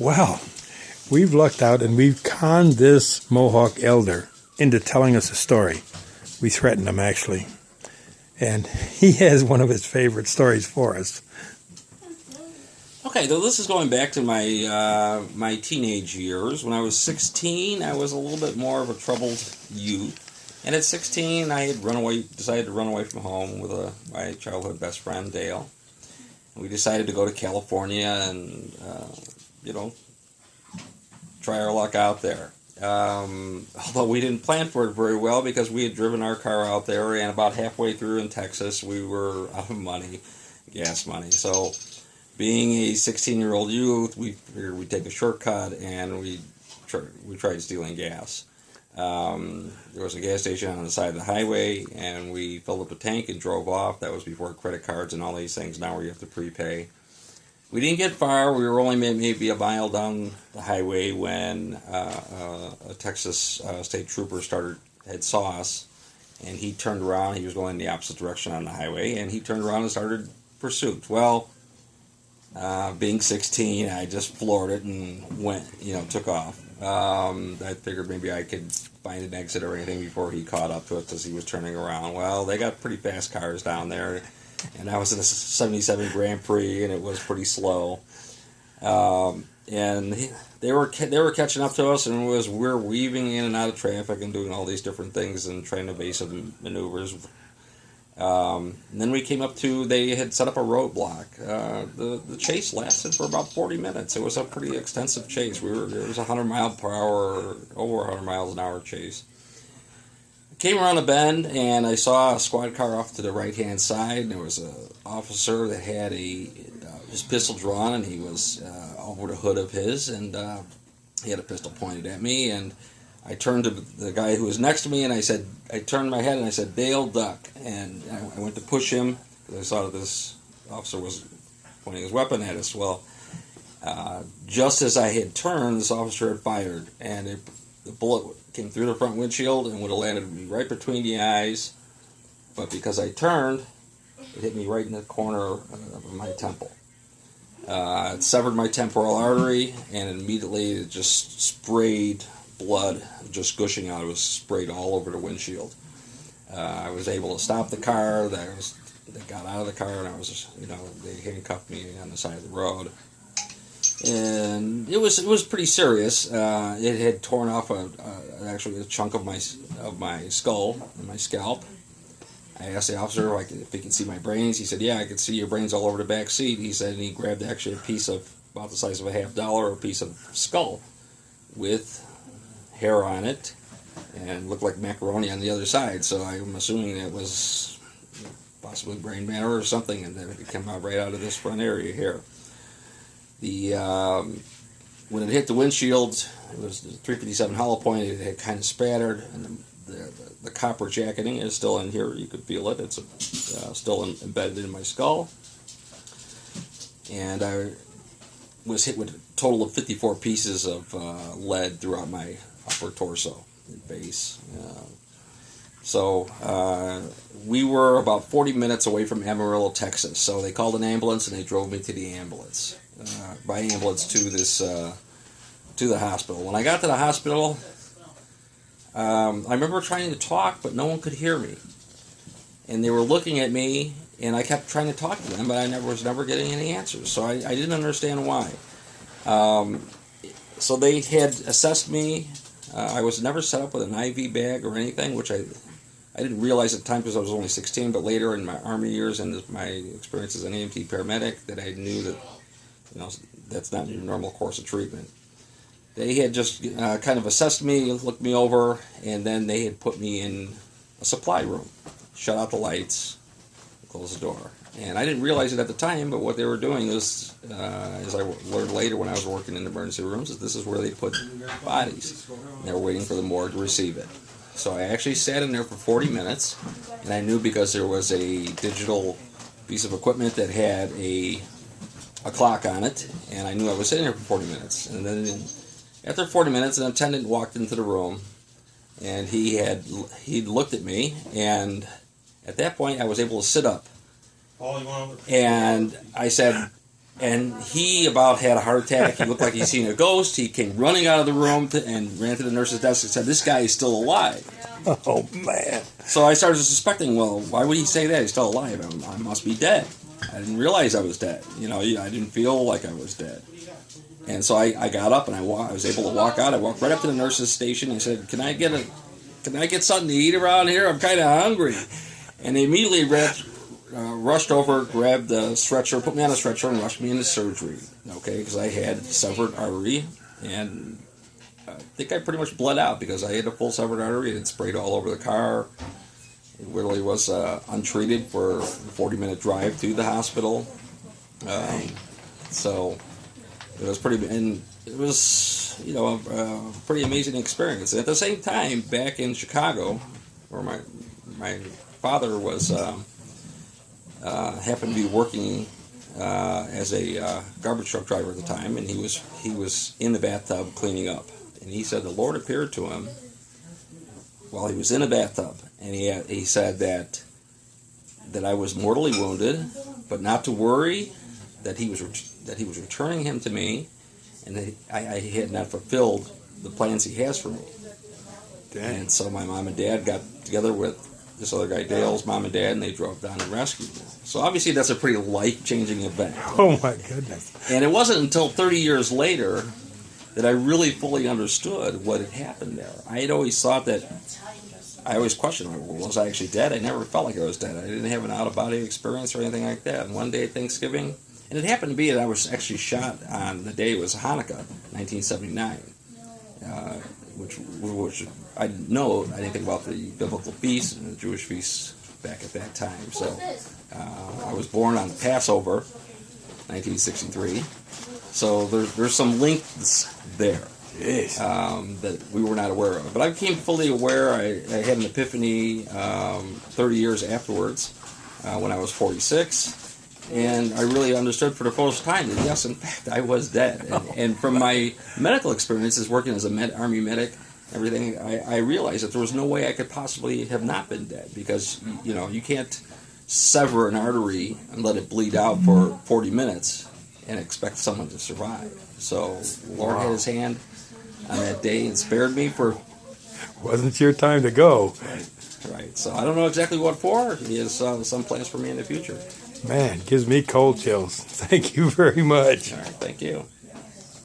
Well, we've lucked out and we've conned this Mohawk elder into telling us a story. We threatened him, actually. And he has one of his favorite stories for us. Okay, so this is going back to my my teenage years. When I was 16, I was a little bit more of a troubled youth. And at 16, I had decided to run away from home with my childhood best friend, Dale. And we decided to go to California and, try our luck out there. Although we didn't plan for it very well because we had driven our car out there, and about halfway through in Texas, we were out of money, gas money. So, being a 16-year-old youth, we figured we'd take a shortcut, and we tried stealing gas. There was a gas station on the side of the highway, and we filled up a tank and drove off. That was before credit cards and all these things now where you have to prepay. We didn't get far. We were only maybe a mile down the highway when a Texas state trooper saw us, and he turned around. He was going in the opposite direction on the highway, and he turned around and started pursuit. Well, being 16, I just floored it and took off. I figured maybe I could find an exit or anything before he caught up to it because he was turning around. Well, they got pretty fast cars down there, and I was in a 77 Grand Prix, and it was pretty slow. And they were catching up to us, and we're weaving in and out of traffic and doing all these different things and trying evasive maneuvers. And then we came up to, they had set up a roadblock. The chase lasted for about 40 minutes. It was a pretty extensive chase. It was 100 mile per hour, over 100 miles an hour chase. I came around a bend, and I saw a squad car off to the right-hand side, and there was an officer that had his pistol drawn, and he was over the hood of his, and he had a pistol pointed at me, and I turned to the guy who was next to me, and I turned my head, and I said, "Dale, duck." And I went to push him, because I saw that this officer was pointing his weapon at us. Well, just as I had turned, this officer had fired, and the bullet came through the front windshield and would have landed me right between the eyes. But because I turned, it hit me right in the corner of my temple. It severed my temporal artery, and immediately it just sprayed blood, just gushing out. It was sprayed all over the windshield. I was able to stop the car. They got out of the car, and I was, they handcuffed me on the side of the road. And it was pretty serious. It had torn off actually a chunk of my skull and my scalp. I asked the officer if he could see my brains. He said, "Yeah, I could see your brains all over the back seat." He said, and he grabbed actually a piece of about the size of a $50, a piece of skull with hair on it, and looked like macaroni on the other side. So I'm assuming that was possibly brain matter or something, and that it came out right out of this front area here. When it hit the windshield, it was the 357 hollow point. It had kind of spattered, and the copper jacketing is still in here. You could feel it. It's still embedded in my skull. And I was hit with a total of 54 pieces of lead throughout my upper torso and base. So we were about 40 minutes away from Amarillo, Texas. So they called an ambulance, and they drove me to the ambulance. By ambulance to the hospital. When I got to the hospital, I remember trying to talk, but no one could hear me. And they were looking at me, and I kept trying to talk to them, but I was never getting any answers. So I didn't understand why. So they had assessed me. I was never set up with an IV bag or anything, which I didn't realize at the time because I was only 16, but later in my Army years and my experience as an EMT paramedic, that I knew that that's not your normal course of treatment. They had just kind of assessed me, looked me over, and then they had put me in a supply room, shut out the lights, closed the door. And I didn't realize it at the time, but what they were doing is, as I learned later when I was working in emergency rooms, is this is where they put bodies. And they were waiting for the morgue to receive it. So I actually sat in there for 40 minutes, and I knew because there was a digital piece of equipment that had a clock on it, and I knew I was sitting there for 40 minutes. And then after 40 minutes, an attendant walked into the room, and he'd looked at me, and at that point I was able to sit up. And I said, And he about had a heart attack. He looked like he'd seen a ghost. He came running out of the room and ran to the nurse's desk and said, "This guy is still alive." Oh, man. So I started suspecting, well, why would he say that? He's still alive. I must be dead. I didn't realize I was dead. I didn't feel like I was dead. And so I got up and I was able to walk out. I walked right up to the nurse's station. He said, "Can I get something to eat around here? I'm kind of hungry." And they immediately rushed over, grabbed the stretcher, put me on a stretcher, and rushed me into surgery. Okay, because I had severed artery, and I think I pretty much bled out because I had a full severed artery. It sprayed all over the car. It really was untreated for a 40-minute drive to the hospital. So it was pretty amazing experience. At the same time, back in Chicago, where my father was happened to be working as a garbage truck driver at the time, and he was in the bathtub cleaning up, and he said the Lord appeared to him while he was in a bathtub, and he said that I was mortally wounded, but not to worry, that he was returning him to me, and that I had not fulfilled the plans he has for me. Dang. And so my mom and dad got together with this other guy, Dale's mom and dad, and they drove down and rescued me. So obviously that's a pretty life-changing event. Oh, my goodness. And it wasn't until 30 years later that I really fully understood what had happened there. I had always thought that, I always questioned, was I actually dead? I never felt like I was dead. I didn't have an out-of-body experience or anything like that. And one day at Thanksgiving, and it happened to be that I was actually shot on the day it was Hanukkah, 1979, which I didn't know. I didn't think about the biblical feasts and the Jewish feasts back at that time. So I was born on Passover, 1963. So there's some links there that we were not aware of. But I became fully aware. I had an epiphany 30 years afterwards when I was 46. And I really understood for the first time that, yes, in fact, I was dead. And from my medical experiences working as a Army medic, everything, I realized that there was no way I could possibly have not been dead, because, you can't sever an artery and let it bleed out for 40 minutes and expect someone to survive. So the Lord had his hand on that day and spared me for... Wasn't your time to go. Right. So I don't know exactly what for. He has some plans for me in the future. Man, gives me cold chills. Thank you very much. All right. Thank you.